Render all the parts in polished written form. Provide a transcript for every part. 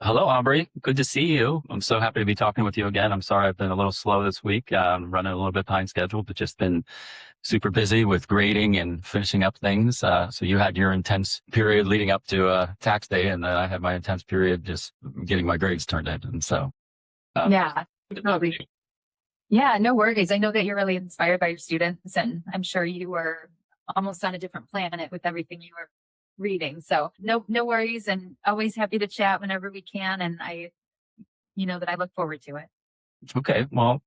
Hello, Aubrey. Good to see you. I'm so happy to be talking with you again. I'm sorry I've been a little slow this week. I'm running a little bit behind schedule, but just been super busy with grading and finishing up things. So you had your intense period leading up to tax day, and then I had my intense period just getting my grades turned in. And so, uh, Yeah, totally. Yeah, no worries. I know that you're really inspired by your students, and I'm sure you were almost on a different planet with everything you were reading. So no worries, and always happy to chat whenever we can. And you know that I look forward to it. okay, well,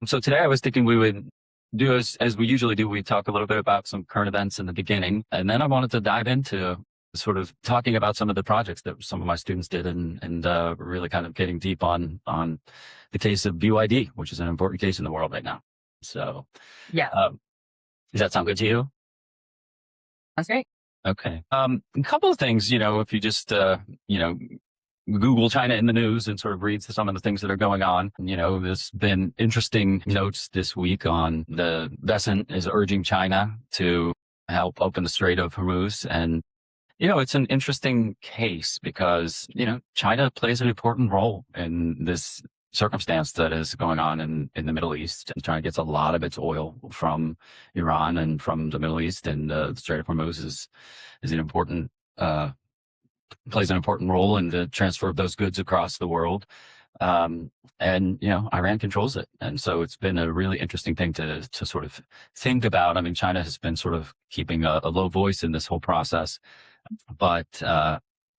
so today I was thinking we would do as we usually do. We talk a little bit about some current events in the beginning, and then I wanted to dive into sort of talking about some of the projects that some of my students did, and really kind of getting deep on the case of BYD, which is an important case in the world right now. So, Yeah, does that sound good to you? that's great. Okay. A couple of things, if you just, Google China in the news and sort of read some of the things that are going on. There's been interesting notes this week on the Besant is urging China to help open the Strait of Hormuz. And, it's an interesting case because, China plays an important role in this circumstance that is going on in the Middle East. And China gets a lot of its oil from Iran and from the Middle East, and the Strait of Hormuz is an important plays an important role in the transfer of those goods across the world. And Iran controls it, and so it's been a really interesting thing to sort of think about. I mean, China has been sort of keeping a low voice in this whole process, but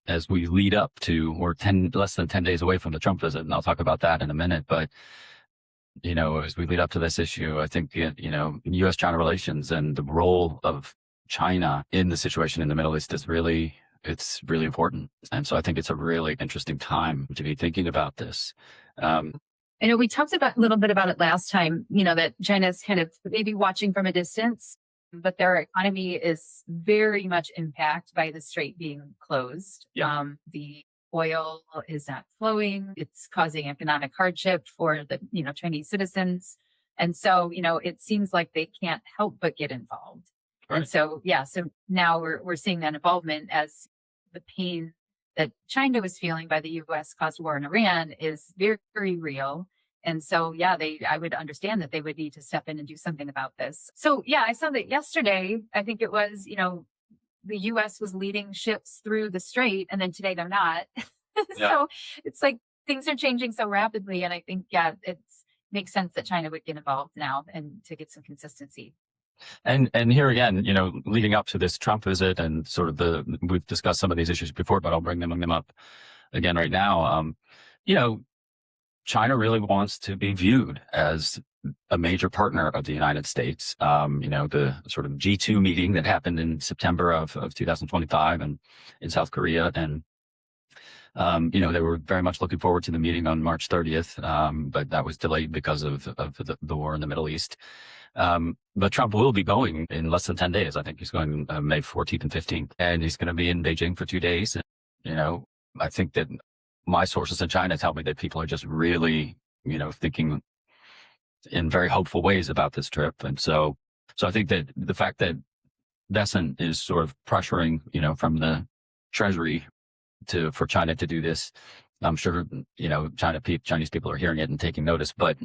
as we lead up to, we're less than 10 days away from the Trump visit, and I'll talk about that in a minute. But as we lead up to this issue, I think U.S.-China relations and the role of China in the situation in the Middle East it's really important. And so I think it's a really interesting time to be thinking about this. I know we talked about a little bit about it last time, that China's kind of maybe watching from a distance, but their economy is very much impacted by the strait being closed. Yeah. The oil is not flowing. It's causing economic hardship for the, Chinese citizens. And so, it seems like they can't help but get involved. Right. And so, so now we're seeing that involvement as the pain that China was feeling by the U.S. caused war in Iran is very, very real. And so, I would understand that they would need to step in and do something about this. So, I saw that yesterday, I think it was, the U.S. was leading ships through the strait, and then today they're not. Yeah. So it's like things are changing so rapidly. And I think, it makes sense that China would get involved now and to get some consistency. And here again, leading up to this Trump visit and sort of we've discussed some of these issues before, but I'll bring them up again right now. China really wants to be viewed as a major partner of the United States. The sort of G2 meeting that happened in September of 2025 and in South Korea. And, they were very much looking forward to the meeting on March 30th. But that was delayed because of the war in the Middle East. But Trump will be going in less than 10 days. I think he's going May 14th and 15th, and he's going to be in Beijing for 2 days. And, I think that my sources in China tell me that people are just really, thinking in very hopeful ways about this trip. And so I think that the fact that Besant is sort of pressuring, from the Treasury for China to do this, I'm sure, Chinese people are hearing it and taking notice. But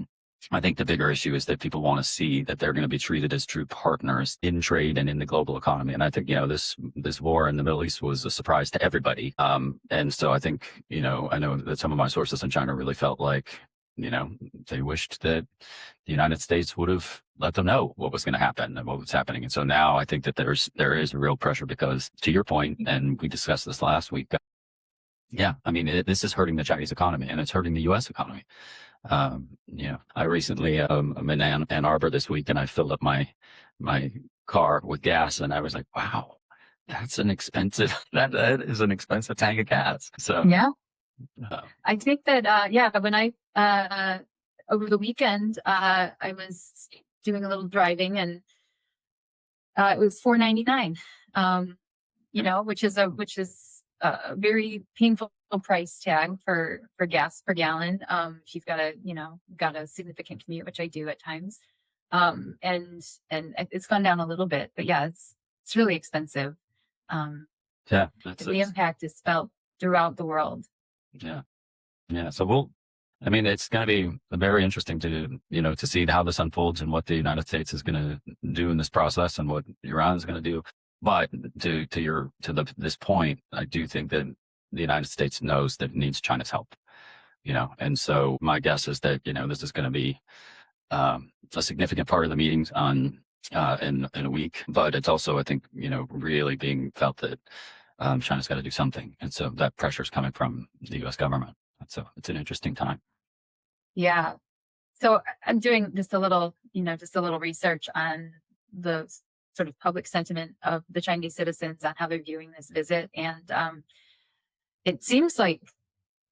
I think the bigger issue is that people want to see that they're going to be treated as true partners in trade and in the global economy. And I think, this war in the Middle East was a surprise to everybody. And so I think, I know that some of my sources in China really felt like, they wished that the United States would have let them know what was going to happen and what was happening. And so now I think that there is real pressure because, to your point, and we discussed this last week, this is hurting the Chinese economy and it's hurting the U.S. economy. I recently, I'm in Ann Arbor this week, and I filled up my car with gas, and I was like, wow, that's an expensive, that is an expensive tank of gas. So, I think that, when I, over the weekend, I was doing a little driving, and it was $4.99, which is a very painful price tag for gas per gallon. If you've got a significant commute, which I do at times. And it's gone down a little bit, but it's really expensive. The impact is felt throughout the world. Yeah. Yeah. So I mean, it's going to be very interesting to, to see how this unfolds and what the United States is going to do in this process and what Iran is going to do. But this point, I do think that the United States knows that it needs China's help, and so my guess is that, this is going to be a significant part of the meetings in a week, but it's also, I think, really being felt that China's got to do something. And so that pressure is coming from the US government. So it's an interesting time. Yeah. So I'm doing just a little research on the sort of public sentiment of the Chinese citizens on how they're viewing this visit. And it seems like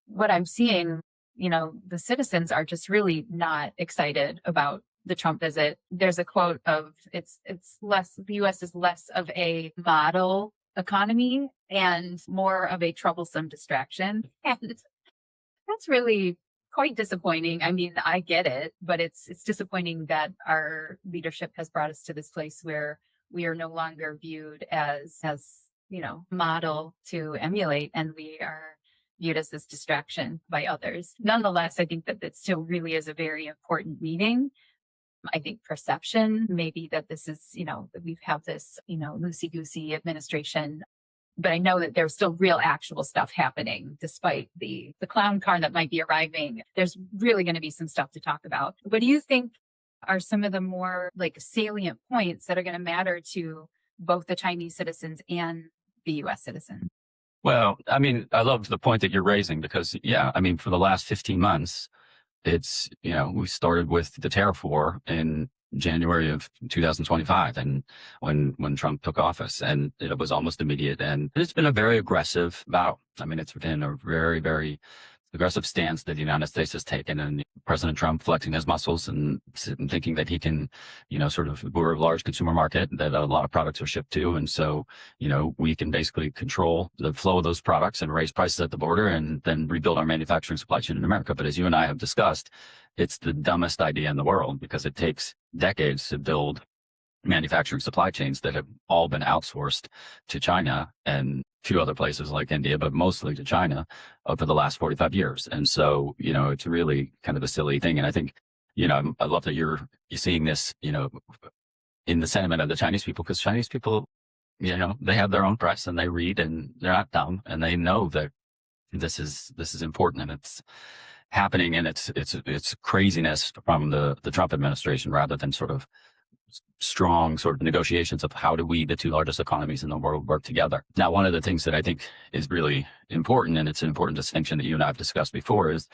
what I'm seeing, the citizens are just really not excited about the Trump visit. There's a quote of it's less, the US is less of a model economy and more of a troublesome distraction. And that's really quite disappointing. I mean, I get it, but it's disappointing that our leadership has brought us to this place where we are no longer viewed as model to emulate, and we are viewed as this distraction by others. Nonetheless, I think that it still really is a very important meeting. I think perception maybe that this is, that we have this, loosey-goosey administration. But I know that there's still real actual stuff happening despite the clown car that might be arriving. There's really going to be some stuff to talk about. What do you think are some of the more like salient points that are going to matter to both the Chinese citizens and the US citizens? Well, I mean, I love the point that you're raising because, yeah, I mean, for the last 15 months, it's, we started with the tariff war in January of 2025, and when Trump took office, and it was almost immediate. And it's been a very aggressive battle. I mean, it's been a very, very aggressive stance that the United States has taken, and President Trump flexing his muscles and thinking that he can, we're a large consumer market that a lot of products are shipped to. And so, we can basically control the flow of those products and raise prices at the border and then rebuild our manufacturing supply chain in America. But as you and I have discussed, it's the dumbest idea in the world because it takes decades to build manufacturing supply chains that have all been outsourced to China and a few other places like India, but mostly to China over the last 45 years. And so, it's really kind of a silly thing. And I think, I love that you're seeing this, in the sentiment of the Chinese people, because Chinese people, they have their own press and they read and they're not dumb and they know that this is important and it's happening, and it's craziness from the Trump administration rather than sort of strong sort of negotiations of how do we, the two largest economies in the world, work together. Now, one of the things that I think is really important, and it's an important distinction that you and I have discussed before, is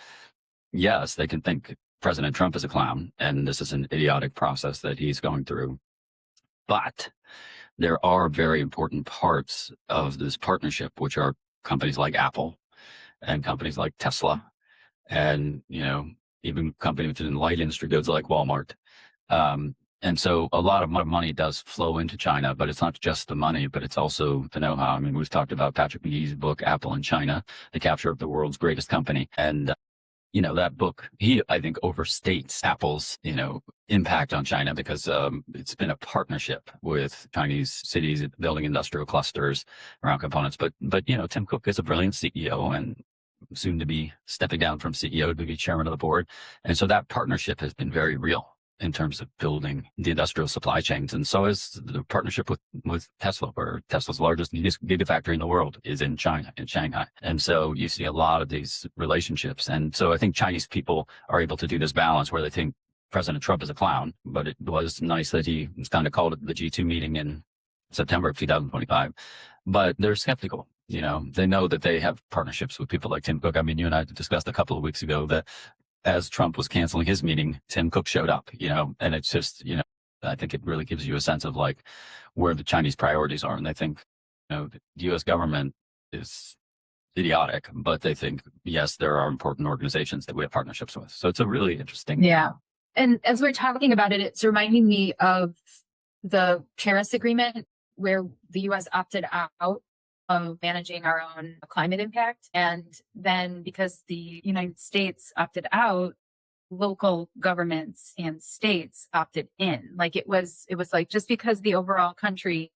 yes, they can think President Trump is a clown and this is an idiotic process that he's going through, but there are very important parts of this partnership, which are companies like Apple and companies like Tesla and, even companies in the light industry goods like Walmart. And so a lot of money does flow into China, but it's not just the money, but it's also the know-how. I mean, we've talked about Patrick McGee's book, Apple in China, The Capture of the World's Greatest Company. And, that book, I think overstates Apple's, impact on China because it's been a partnership with Chinese cities building industrial clusters around components. But Tim Cook is a brilliant CEO and soon to be stepping down from CEO to be chairman of the board. And so that partnership has been very real in terms of building the industrial supply chains. And so is the partnership with Tesla, where Tesla's largest gigafactory in the world is in China, in Shanghai. And so you see a lot of these relationships. And so I think Chinese people are able to do this balance where they think President Trump is a clown, but it was nice that he kind of called it the G2 meeting in September of 2025. But they're skeptical. They know that they have partnerships with people like Tim Cook. I mean, you and I discussed a couple of weeks ago that as Trump was canceling his meeting, Tim Cook showed up, and it's just, I think it really gives you a sense of like where the Chinese priorities are. And they think, the US government is idiotic, but they think, yes, there are important organizations that we have partnerships with. So it's a really interesting. Yeah. And as we're talking about it, it's reminding me of the Paris Agreement, where the US opted out of managing our own climate impact. And then because the United States opted out, local governments and states opted in. Like it was like just because the overall country,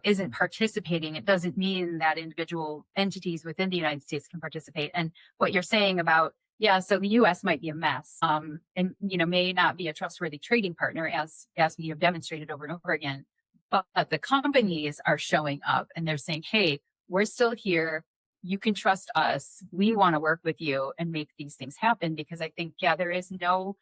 isn't participating, it doesn't mean that individual entities within the United States can participate. And what you're saying about, yeah, so the U.S. might be a mess, and may not be a trustworthy trading partner, as we have demonstrated over and over again. But the companies are showing up and they're saying, "Hey, we're still here. You can trust us. We want to work with you and make these things happen." Because I think, yeah, there is no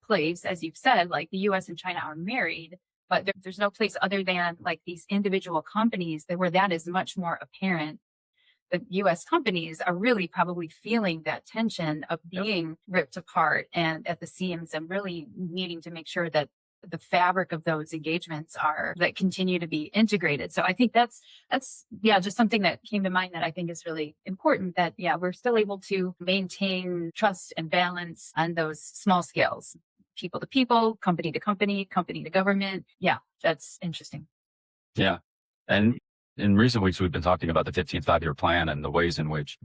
place, as you've said, like the U.S. and China are married, but there's no place other than like these individual companies where that is much more apparent. The U.S. companies are really probably feeling that tension of being ripped apart and at the seams, and really needing to make sure that the fabric of those engagements that continue to be integrated. So I think that's just something that came to mind that I think is really important, that we're still able to maintain trust and balance on those small scales, people to people, company to company, company to government. Yeah, that's interesting. Yeah. And in recent weeks, we've been talking about the 15th five-year plan and the ways in which,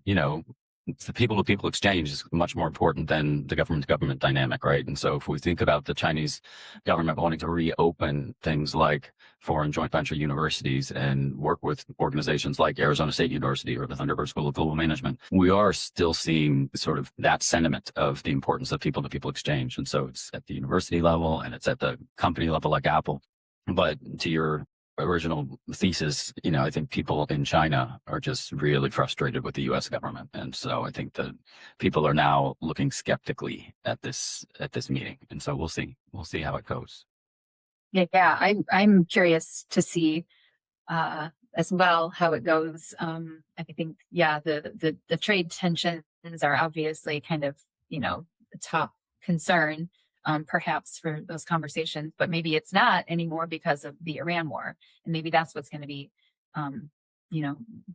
the people-to-people exchange is much more important than the government-to-government dynamic, right? And so if we think about the Chinese government wanting to reopen things like foreign joint venture universities and work with organizations like Arizona State University or the Thunderbird School of Global Management, we are still seeing sort of that sentiment of the importance of people-to-people exchange. And so it's at the university level and it's at the company level like Apple. But to your original thesis, I think people in China are just really frustrated with the U.S. government, and so I think that people are now looking skeptically at this meeting, and so we'll see how it goes. Yeah, I'm curious to see as well how it goes. I think the trade tensions are obviously kind of the top concern. Perhaps for those conversations, but maybe it's not anymore because of the Iran war. And maybe that's what's going to be,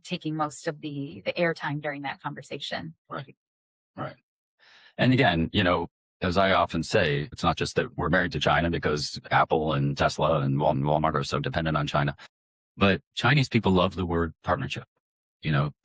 taking most of the airtime during that conversation. Right. And again, as I often say, it's not just that we're married to China because Apple and Tesla and Walmart are so dependent on China, but Chinese people love the word partnership.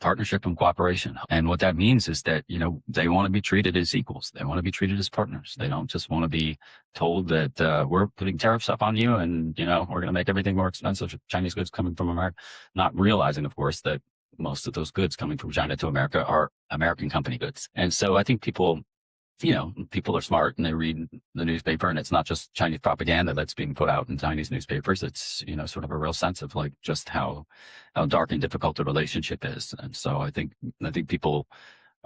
Partnership and cooperation. And what that means is that, they want to be treated as equals. They want to be treated as partners. They don't just want to be told that we're putting tariffs up on you and, we're going to make everything more expensive. Chinese goods coming from America, not realizing, of course, that most of those goods coming from China to America are American company goods. And so I think people are smart and they read the newspaper, and it's not just Chinese propaganda that's being put out in Chinese newspapers. It's, sort of a real sense of like just how dark and difficult the relationship is. And so I think people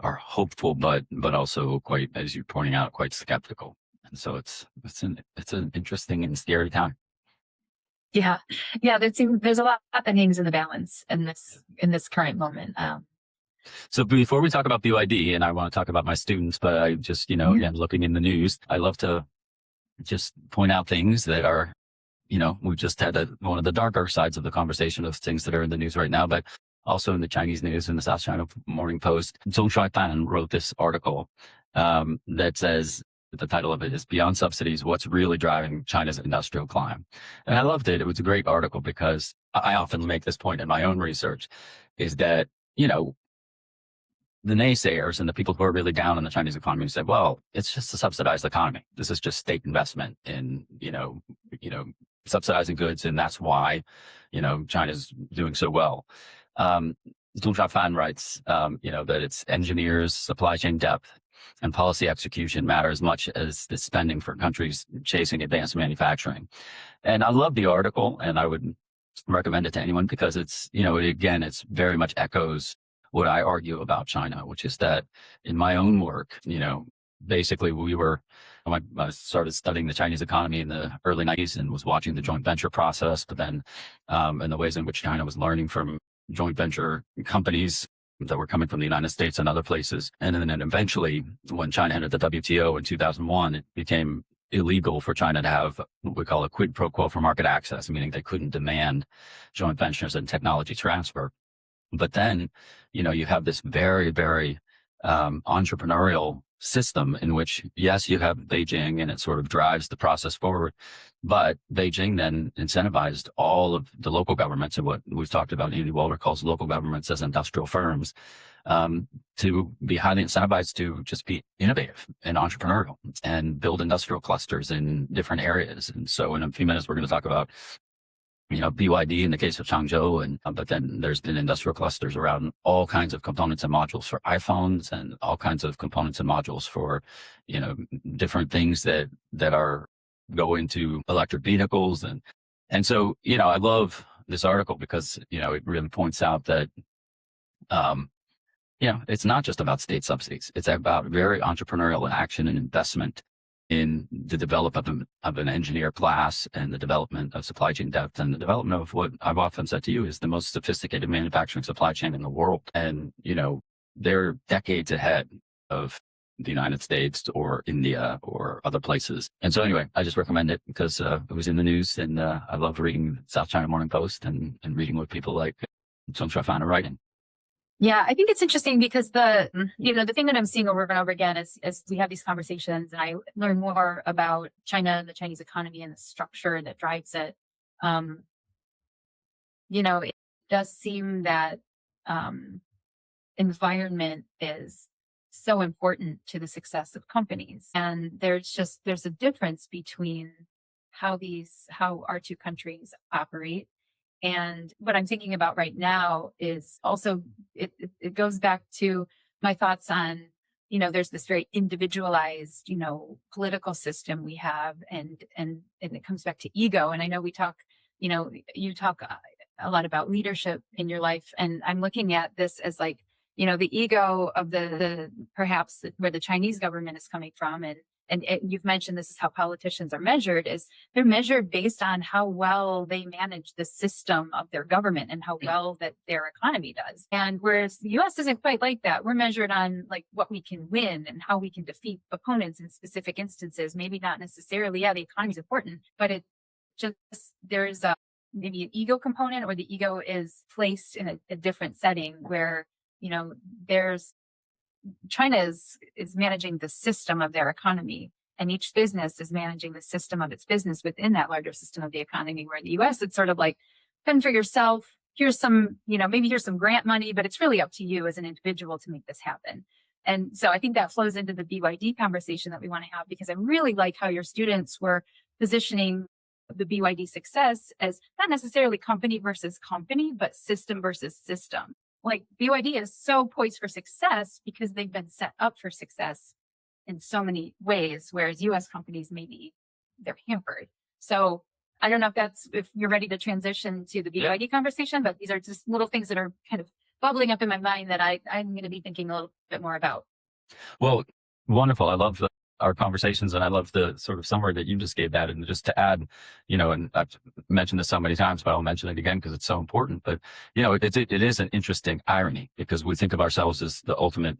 are hopeful, but also quite, as you're pointing out, quite skeptical. And so it's an interesting and scary time. Yeah. There's a lot that hangs in the balance in this current moment. So before we talk about BYD, and I want to talk about my students, but I just, again, looking in the news, I love to just point out things that are, we've just had one of the darker sides of the conversation of things that are in the news right now, but also in the Chinese news, in the South China Morning Post. Zhong Shuaifan wrote this article that says, the title of it is "Beyond Subsidies, What's Really Driving China's Industrial Climb." And I loved it. It was a great article because I often make this point in my own research, is that, the naysayers and the people who are really down on the Chinese economy said, well, it's just a subsidized economy. This is just state investment in, subsidizing goods. And that's why, China's doing so well. Zhong Shuaifan writes, that it's engineers, supply chain depth, and policy execution matter as much as the spending for countries chasing advanced manufacturing. And I love the article, and I would recommend it to anyone because it's, it's very much echoes what I argue about China, which is that in my own work, basically I started studying the Chinese economy in the early 90s and was watching the joint venture process, but then and the ways in which China was learning from joint venture companies that were coming from the United States and other places. And then eventually, when China entered the WTO in 2001, it became illegal for China to have what we call a quid pro quo for market access, meaning they couldn't demand joint ventures and technology transfer. But then, you have this very, very entrepreneurial system in which, yes, you have Beijing and it sort of drives the process forward. But Beijing then incentivized all of the local governments, and what we've talked about, Andy Walter calls local governments as industrial firms, to be highly incentivized to just be innovative and entrepreneurial and build industrial clusters in different areas. And so in a few minutes, we're going to talk about BYD in the case of Changzhou, and but then there's been industrial clusters around all kinds of components and modules for iPhones, and all kinds of components and modules for, different things that are go into electric vehicles, and so I love this article because it really points out that it's not just about state subsidies. It's about very entrepreneurial action and investment in the development of an engineer class, and the development of supply chain depth, and the development of what I've often said to you is the most sophisticated manufacturing supply chain in the world. And, they're decades ahead of the United States or India or other places. And so anyway, I just recommend it because it was in the news, and I love reading South China Morning Post and reading what people like Sun Shafan are writing. Yeah, I think it's interesting because the thing that I'm seeing over and over again is as we have these conversations and I learn more about China and the Chinese economy and the structure that drives it, it does seem that environment is so important to the success of companies. And there's a difference between how our two countries operate. And what I'm thinking about right now is also, it goes back to my thoughts on, there's this very individualized, political system we have, and it comes back to ego. And I know we talk, you talk a lot about leadership in your life. And I'm looking at this as like, the ego of the perhaps where the Chinese government is coming from. And you've mentioned this is how politicians are measured, is they're measured based on how well they manage the system of their government and how well that their economy does. And whereas the US isn't quite like that, we're measured on like what we can win and how we can defeat opponents in specific instances. Maybe not necessarily, the economy is important, but it just, there's maybe an ego component, or the ego is placed in a different setting where, China is managing the system of their economy, and each business is managing the system of its business within that larger system of the economy. Where in the US, it's sort of like, fend for yourself. Here's some, maybe here's some grant money, but it's really up to you as an individual to make this happen. And so I think that flows into the BYD conversation that we want to have, because I really like how your students were positioning the BYD success as not necessarily company versus company, but system versus system. Like BYD is so poised for success because they've been set up for success in so many ways, whereas US companies, maybe they're hampered. So I don't know if you're ready to transition to the BYD conversation, but these are just little things that are kind of bubbling up in my mind that I'm going to be thinking a little bit more about. Well, wonderful. I love our conversations, and I love the sort of summary that you just gave that. And just to add, and I've mentioned this so many times, but I'll mention it again because it's so important. But it is an interesting irony, because we think of ourselves as the ultimate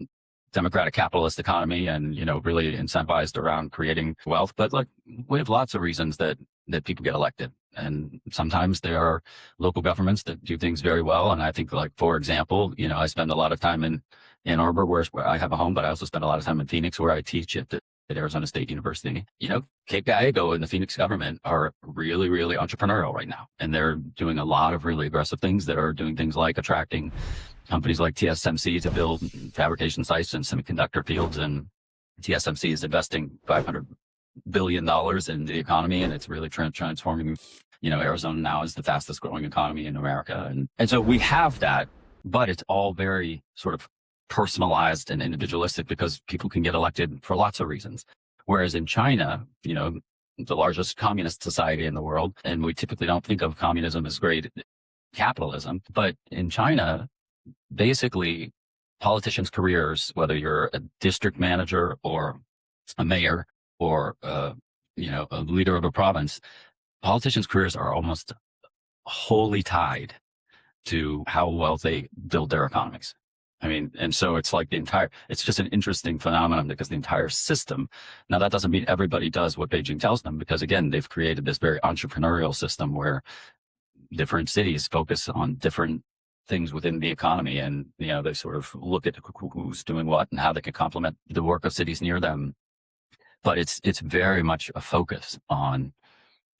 democratic capitalist economy, and really incentivized around creating wealth. But like, we have lots of reasons that people get elected, and sometimes there are local governments that do things very well. And I think, like, for example, I spend a lot of time in Ann Arbor, where I have a home, but I also spend a lot of time in Phoenix, where I teach at Arizona State University. Cape Gallego and the Phoenix government are really, really entrepreneurial right now. And they're doing a lot of really aggressive things that are doing things like attracting companies like TSMC to build fabrication sites in semiconductor fields. And TSMC is investing $500 billion in the economy, and it's really transforming, Arizona now is the fastest growing economy in America. And so we have that, but it's all very sort of personalized and individualistic, because people can get elected for lots of reasons. Whereas in China, the largest communist society in the world, and we typically don't think of communism as great capitalism, but in China, basically politicians' careers, whether you're a district manager or a mayor or a leader of a province, politicians' careers are almost wholly tied to how well they build their economies. I mean, and so it's like it's just an interesting phenomenon, because the entire system, now that doesn't mean everybody does what Beijing tells them, because again, they've created this very entrepreneurial system where different cities focus on different things within the economy, and, they sort of look at who's doing what and how they can complement the work of cities near them. But it's very much a focus on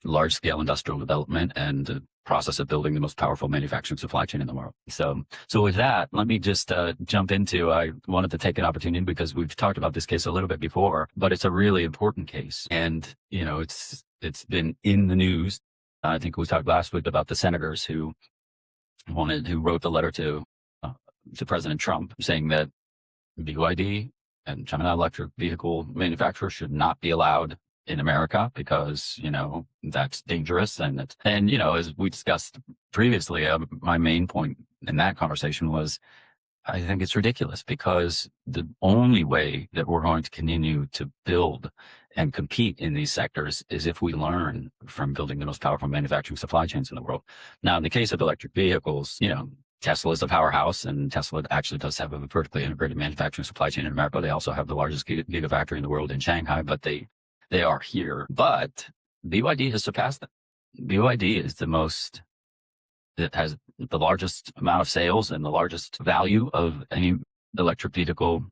large scale industrial development and the process of building the most powerful manufacturing supply chain in the world. So with that, let me just jump into, I wanted to take an opportunity, because we've talked about this case a little bit before, but it's a really important case. And, it's been in the news I think we talked last week about the senators who wrote the letter to President Trump saying that BYD and China electric vehicle manufacturers should not be allowed in America because, that's dangerous. And as we discussed previously, my main point in that conversation was, I think it's ridiculous because the only way that we're going to continue to build and compete in these sectors is if we learn from building the most powerful manufacturing supply chains in the world. Now, in the case of electric vehicles, Tesla is a powerhouse, and Tesla actually does have a vertically integrated manufacturing supply chain in America. They also have the largest gigafactory in the world in Shanghai, but they are here. But BYD has surpassed them. BYD is it has the largest amount of sales and the largest value of any electric vehicle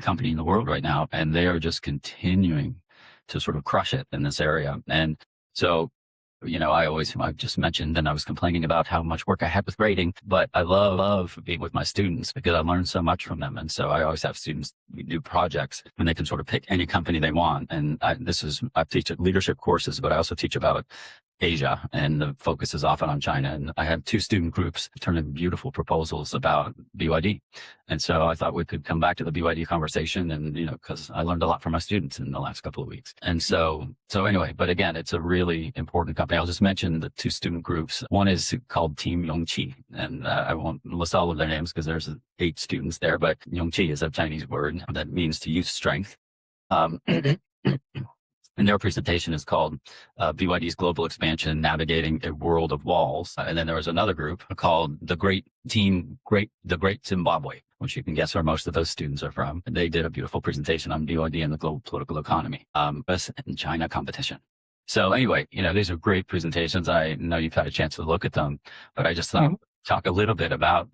company in the world right now. And they are just continuing to sort of crush it in this area. And so, I've just mentioned, and I was complaining about how much work I had with grading, but I love being with my students because I learned so much from them. And so I always have students do projects and they can sort of pick any company they want. And I teach leadership courses, but I also teach about Asia, and the focus is often on China. And I had 2 student groups turn in beautiful proposals about BYD. And so I thought we could come back to the BYD conversation, and, because I learned a lot from my students in the last couple of weeks. And so anyway, but again, it's a really important company. I'll just mention the 2 student groups. One is called Team Yongqi, and I won't list all of their names because there's 8 students there, but Yongqi is a Chinese word that means to use strength. And their presentation is called BYD's Global Expansion, Navigating a World of Walls. And then there was another group called the Great Zimbabwe, which you can guess where most of those students are from. And they did a beautiful presentation on BYD and the global political economy, US and China competition. So anyway, these are great presentations. I know you've had a chance to look at them, but I just thought talk a little bit about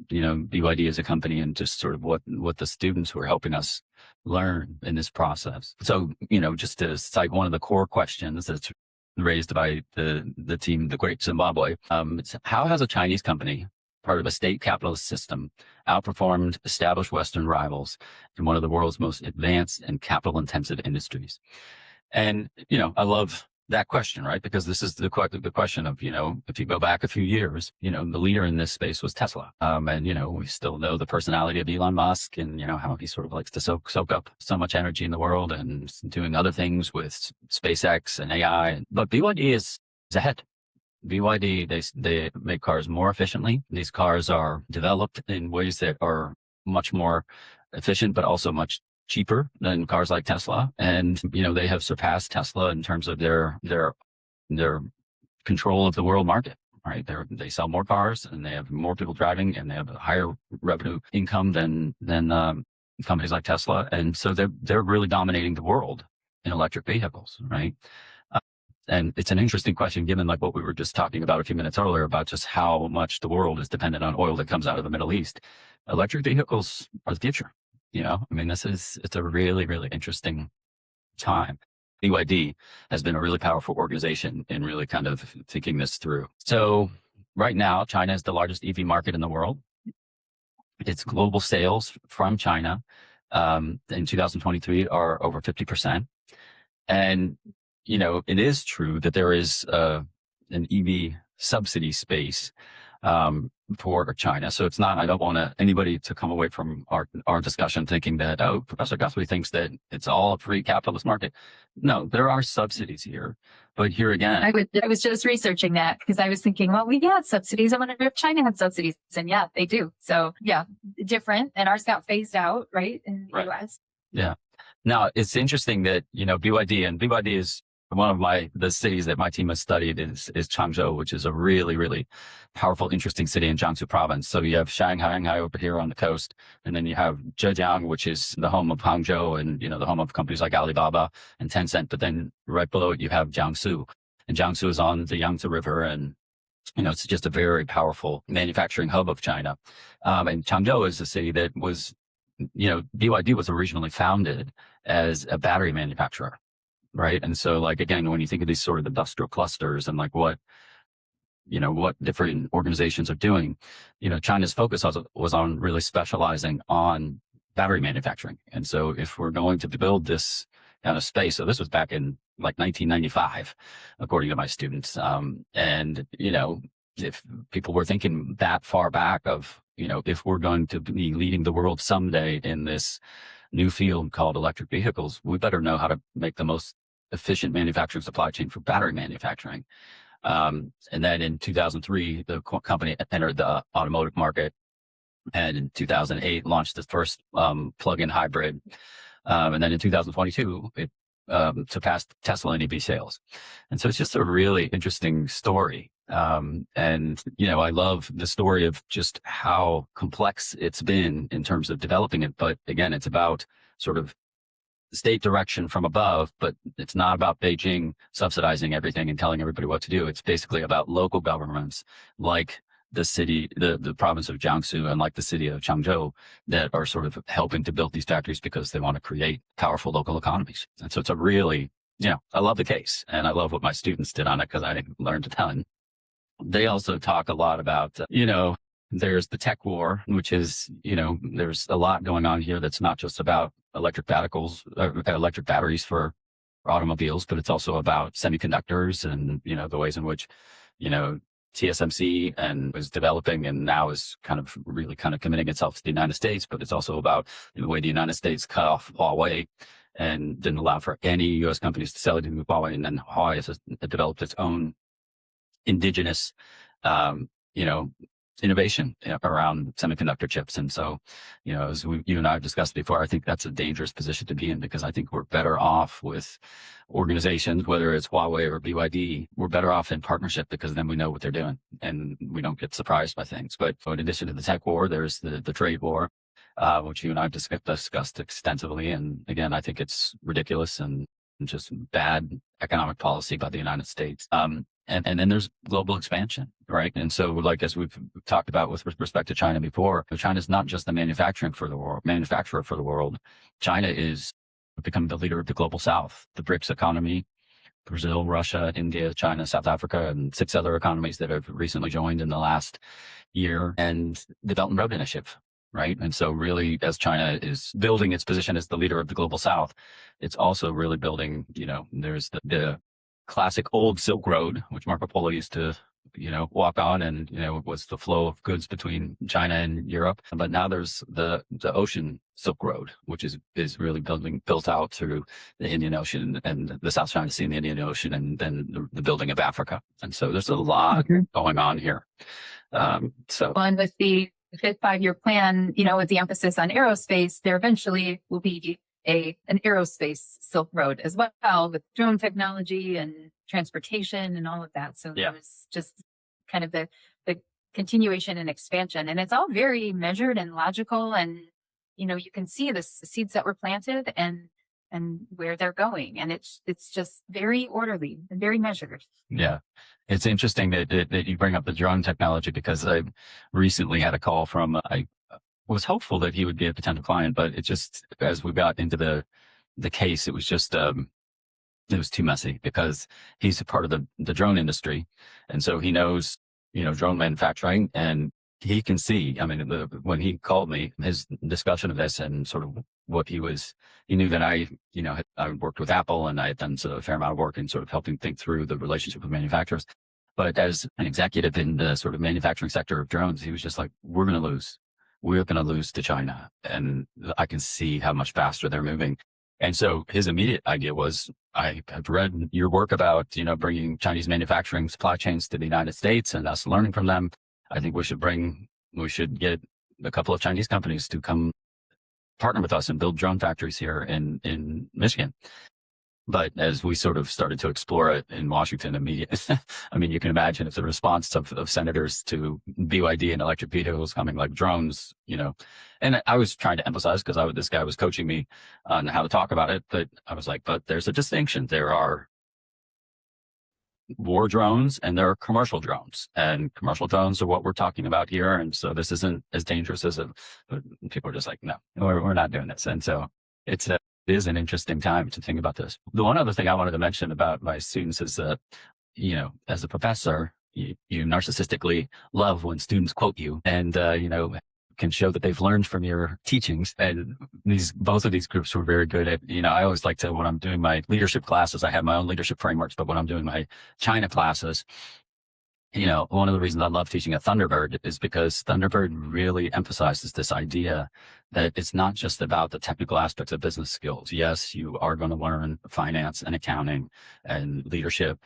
BYD as a company and just sort of what the students who are helping us learn in this process. So, just to cite one of the core questions that's raised by the team, the Great Zimbabwe, it's how has a Chinese company, part of a state capitalist system, outperformed established Western rivals in one of the world's most advanced and capital-intensive industries? And, I love that question, right? Because this is the question of, if you go back a few years, the leader in this space was Tesla. And, we still know the personality of Elon Musk and, how he sort of likes to soak up so much energy in the world and doing other things with SpaceX and AI. But BYD is ahead. BYD, they make cars more efficiently. These cars are developed in ways that are much more efficient, but also much cheaper than cars like Tesla. And, they have surpassed Tesla in terms of their control of the world market, right? They sell more cars and they have more people driving and they have a higher revenue income than companies like Tesla. And so they're really dominating the world in electric vehicles, right? And it's an interesting question, given like what we were just talking about a few minutes earlier about just how much the world is dependent on oil that comes out of the Middle East. Electric vehicles are the future. It's a really, really interesting time. BYD has been a really powerful organization in really kind of thinking this through. So right now, China is the largest EV market in the world. Its global sales from China in 2023 are over 50%. And, it is true that there is an EV subsidy space for China. So it's not, I don't want anybody to come away from our discussion thinking that, Professor Guthrie thinks that it's all a free capitalist market. No, there are subsidies here, but here again. I was just researching that because I was thinking, well, we got subsidies. I wonder if China had subsidies. And yeah, they do. So yeah, different. And ours got phased out, right? In the US. Yeah. Now it's interesting that, BYD is one of the cities that my team has studied is Changzhou, which is a really, really powerful, interesting city in Jiangsu province. So you have Shanghai over here on the coast, and then you have Zhejiang, which is the home of Hangzhou and, the home of companies like Alibaba and Tencent. But then right below it, you have Jiangsu, and Jiangsu is on the Yangtze River. And, it's just a very powerful manufacturing hub of China. And Changzhou is a city that was, BYD was originally founded as a battery manufacturer. Right. And so like, again, when you think of these sort of industrial clusters and like what different organizations are doing, China's focus was on really specializing on battery manufacturing. And so if we're going to build this kind of space, so this was back in like 1995, according to my students. And, you know, if people were thinking that far back of, you know, if we're going to be leading the world someday in this new field called electric vehicles, we better know how to make the most efficient manufacturing supply chain for battery manufacturing. And then in 2003, the company entered the automotive market, and in 2008 launched the first plug-in hybrid. And then in 2022, it surpassed Tesla in EV sales. And so it's just a really interesting story. And, you know, I love the story of just how complex it's been in terms of developing it. But again, it's about sort of state direction from above, but it's not about Beijing subsidizing everything and telling everybody what to do. It's basically about local governments like the city, the province of Jiangsu, and like the city of Changzhou, that are sort of helping to build these factories because they want to create powerful local economies. And so it's a really, you know, I love the case, and I love what my students did on it because I learned a ton. They also talk a lot about, you know, there's the tech war, which is, you know, there's a lot going on here that's not just about electric batteries for automobiles, but it's also about semiconductors and, you know, the ways in which, you know, TSMC and was developing and now is kind of really kind of committing itself to the United States. But it's also about the way the United States cut off Huawei and didn't allow for any U.S. companies to sell it to Huawei. And then Huawei has developed its own indigenous, you know, innovation around semiconductor chips. And so, you know, as you and I have discussed before, I think that's a dangerous position to be in, because I think we're better off with organizations, whether it's Huawei or BYD, we're better off in partnership, because then we know what they're doing and we don't get surprised by things. But in addition to the tech war, there's the trade war, which you and I have discussed extensively. And again, I think it's ridiculous and just bad economic policy by the United States. And then there's global expansion, right? And so, like, as we've talked about with respect to China before, China is not just the manufacturer for the world. China is becoming the leader of the global South, the BRICS economy, Brazil, Russia, India, China, South Africa, and 6 other economies that have recently joined in the last year, and the Belt and Road Initiative, right? And so really, as China is building its position as the leader of the global South, it's also really building, you know, there's the classic old Silk Road, which Marco Polo used to, you know, walk on, and, you know, was the flow of goods between China and Europe. But now there's the ocean Silk Road, which is really built out through the Indian Ocean and the South China Sea and the Indian Ocean, and then the building of Africa. And so there's a lot going on here. And with the Fifth Five-Year Plan, you know, with the emphasis on aerospace, there eventually will be an aerospace Silk Road as well, with drone technology and transportation and all of that. So yeah, there's just kind of the continuation and expansion, and it's all very measured and logical. And, you know, you can see the seeds that were planted and where they're going, and it's just very orderly and very measured. Yeah, it's interesting that you bring up the drone technology, because I recently had a call from I was hopeful that he would be a potential client, but it just, as we got into the case, it was just it was too messy, because he's a part of the drone industry, and so he knows, you know, drone manufacturing, and he can see. I mean, when he called me, his discussion of this and sort of what he knew that I worked with Apple, and I had done a fair amount of work in sort of helping think through the relationship with manufacturers. But as an executive in the sort of manufacturing sector of drones, he was just like, we're going to lose to China. And I can see how much faster they're moving. And so his immediate idea was, I have read your work about, you know, bringing Chinese manufacturing supply chains to the United States and us learning from them. I think we should get a couple of Chinese companies to come partner with us and build drone factories here in Michigan. But as we sort of started to explore it in Washington immediately, I mean, you can imagine if the response of senators to BYD and electric vehicles coming like drones, you know, and I was trying to emphasize, because this guy was coaching me on how to talk about it, but I was like, but there's a distinction. There are war drones and there are commercial drones, and commercial drones are what we're talking about here. And so this isn't as dangerous as but people are just like, no, we're not doing this. And so it is an interesting time to think about this. The one other thing I wanted to mention about my students is that, you know, as a professor, you narcissistically love when students quote you, and, you know, can show that they've learned from your teachings. And both of these groups were very good at, I always like to, when I'm doing my leadership classes, I have my own leadership frameworks, but when I'm doing my China classes, one of the reasons I love teaching at Thunderbird is because Thunderbird really emphasizes this idea that it's not just about the technical aspects of business skills. Yes, you are going to learn finance and accounting and leadership,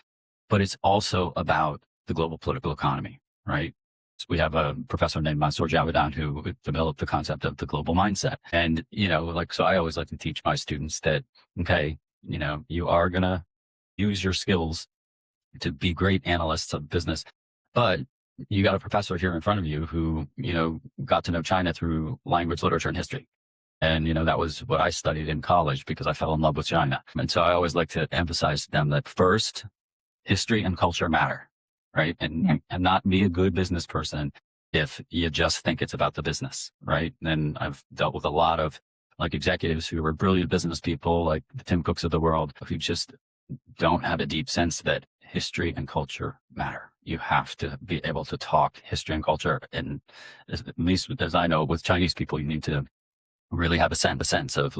but it's also about the global political economy, right? So we have a professor named Mansour Javedan who developed the concept of the global mindset. And, so I always like to teach my students that, okay, you are going to use your skills to be great analysts of business, but you got a professor here in front of you who, got to know China through language, literature, and history. And, that was what I studied in college because I fell in love with China. And so I always like to emphasize to them that first, history and culture matter, right? And not be a good business person if you just think it's about the business, right? And I've dealt with a lot of executives who are brilliant business people, like the Tim Cooks of the world, who just don't have a deep sense that history and culture matter. You have to be able to talk history and culture. And at least as I know, with Chinese people, you need to really have a sense of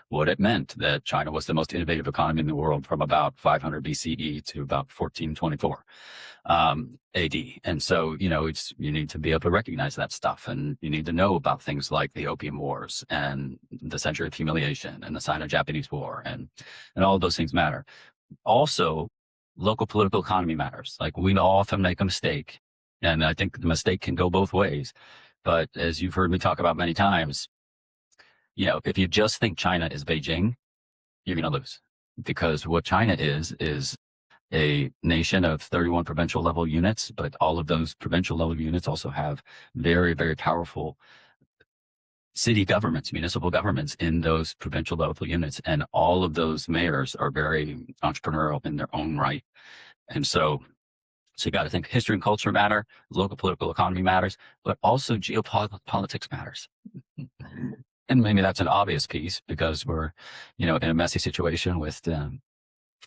what it meant that China was the most innovative economy in the world from about 500 BCE to about 1424 AD. And so, you need to be able to recognize that stuff, and you need to know about things like the Opium Wars and the Century of Humiliation and the Sino-Japanese War, and all of those things matter. Also, local political economy matters. We often make a mistake, and I think the mistake can go both ways. But as you've heard me talk about many times, if you just think China is Beijing, you're going to lose, because what China is a nation of 31 provincial level units, but all of those provincial level units also have very, very powerful city governments, municipal governments in those provincial level units. And all of those mayors are very entrepreneurial in their own right. And so you got to think history and culture matter, local political economy matters, but also geopolitics matters. And maybe that's an obvious piece because we're, in a messy situation with the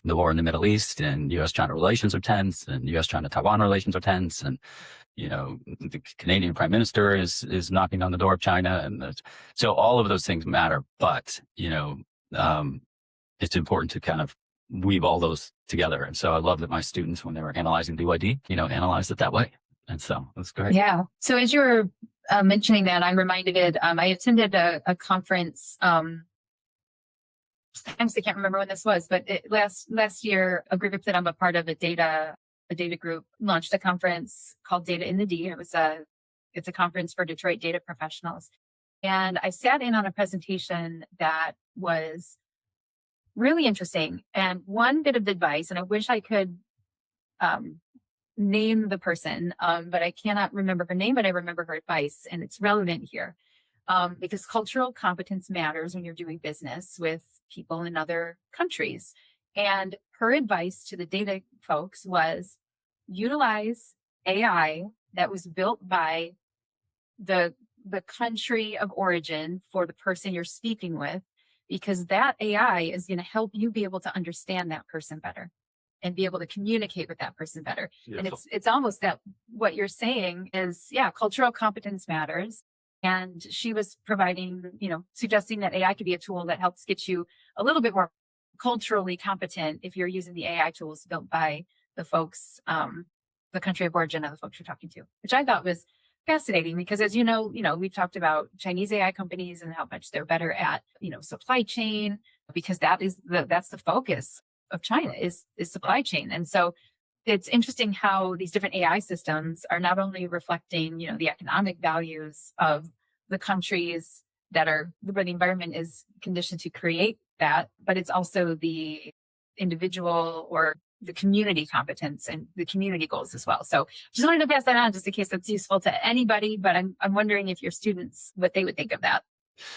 war in the Middle East, and U.S.-China relations are tense, and U.S.-China-Taiwan relations are tense, and the Canadian Prime Minister is knocking on the door of China, and so all of those things matter. But it's important to kind of weave all those together. And so I love that my students, when they were analyzing BYD, analyzed it that way. And so that's great. Yeah. So as you were mentioning that, I'm reminded I attended a conference. Sometimes I can't remember when this was, but last year, a group that I'm a part of, a data group, launched a conference called Data in the D. It's a conference for Detroit data professionals. And I sat in on a presentation that was really interesting. And one bit of advice, and I wish I could name the person, but I cannot remember her name, but I remember her advice, and it's relevant here. Because cultural competence matters when you're doing business with people in other countries. And her advice to the data folks was utilize AI that was built by the country of origin for the person you're speaking with, because that AI is going to help you be able to understand that person better and be able to communicate with that person better. Yeah. And it's almost that what you're saying is, cultural competence matters. And she was providing, suggesting that AI could be a tool that helps get you a little bit more culturally competent if you're using the AI tools built by the folks, the country of origin of the folks you're talking to, which I thought was fascinating because, as you know, we've talked about Chinese AI companies and how much they're better at, supply chain, because that's the focus of China is supply chain. And so it's interesting how these different AI systems are not only reflecting, the economic values of the countries where the environment is conditioned to create that, but it's also the individual or the community competence and the community goals as well. So just wanted to pass that on just in case that's useful to anybody, but I'm wondering if your students, what they would think of that.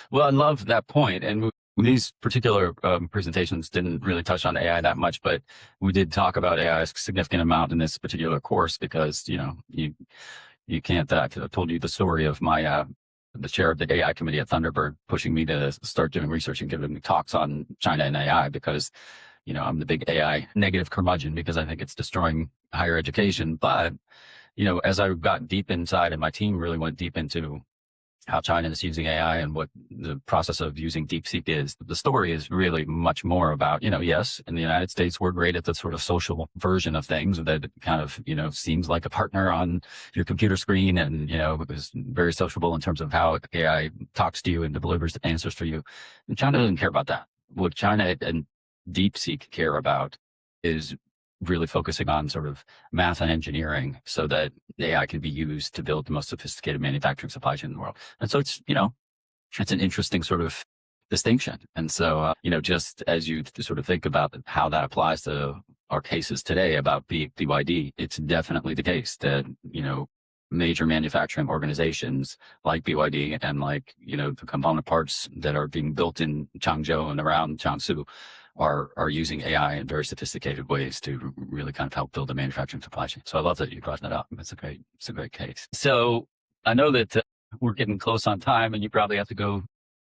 Well, I love that point. And these particular presentations didn't really touch on AI that much, but we did talk about AI a significant amount in this particular course because, you can't, I've told you the story of my, the chair of the AI committee at Thunderbird pushing me to start doing research and giving me talks on China and AI because, I'm the big AI negative curmudgeon because I think it's destroying higher education. But, as I got deep inside and my team really went deep into how China is using AI and what the process of using DeepSeek is. The story is really much more about, yes, in the United States, we're great at the sort of social version of things that kind of, seems like a partner on your computer screen and, is very sociable in terms of how AI talks to you and delivers answers for you. And China doesn't care about that. What China and DeepSeek care about is really focusing on sort of math and engineering so that AI can be used to build the most sophisticated manufacturing supply chain in the world. And so it's, it's an interesting sort of distinction. And so, just as you sort of think about how that applies to our cases today about BYD, it's definitely the case that, major manufacturing organizations like BYD and like, the component parts that are being built in Changzhou and around Changzhou are using AI in very sophisticated ways to really kind of help build a manufacturing supply chain. So I love that you brought that up. It's a great case. So I know that we're getting close on time and you probably have to go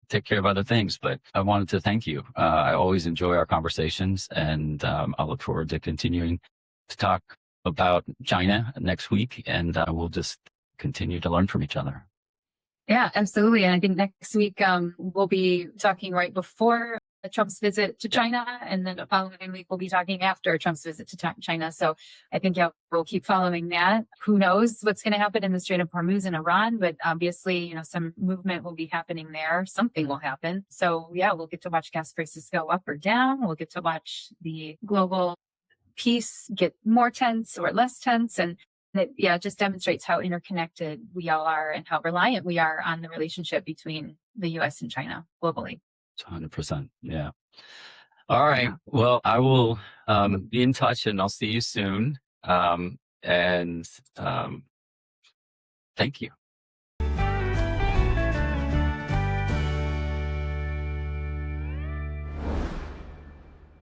take care of other things, but I wanted to thank you. I always enjoy our conversations, and I look forward to continuing to talk about China next week, and we'll just continue to learn from each other. Yeah, absolutely. And I think next week we'll be talking right before Trump's visit to China, and then the following week we'll be talking after Trump's visit to China. So I think we'll keep following that. Who knows what's going to happen in the Strait of Hormuz in Iran, but obviously, some movement will be happening there. Something will happen. So yeah, we'll get to watch gas prices go up or down. We'll get to watch the global peace get more tense or less tense. And it just demonstrates how interconnected we all are and how reliant we are on the relationship between the U.S. and China globally. 100%. Yeah. All right. Well, I will be in touch, and I'll see you soon. And thank you.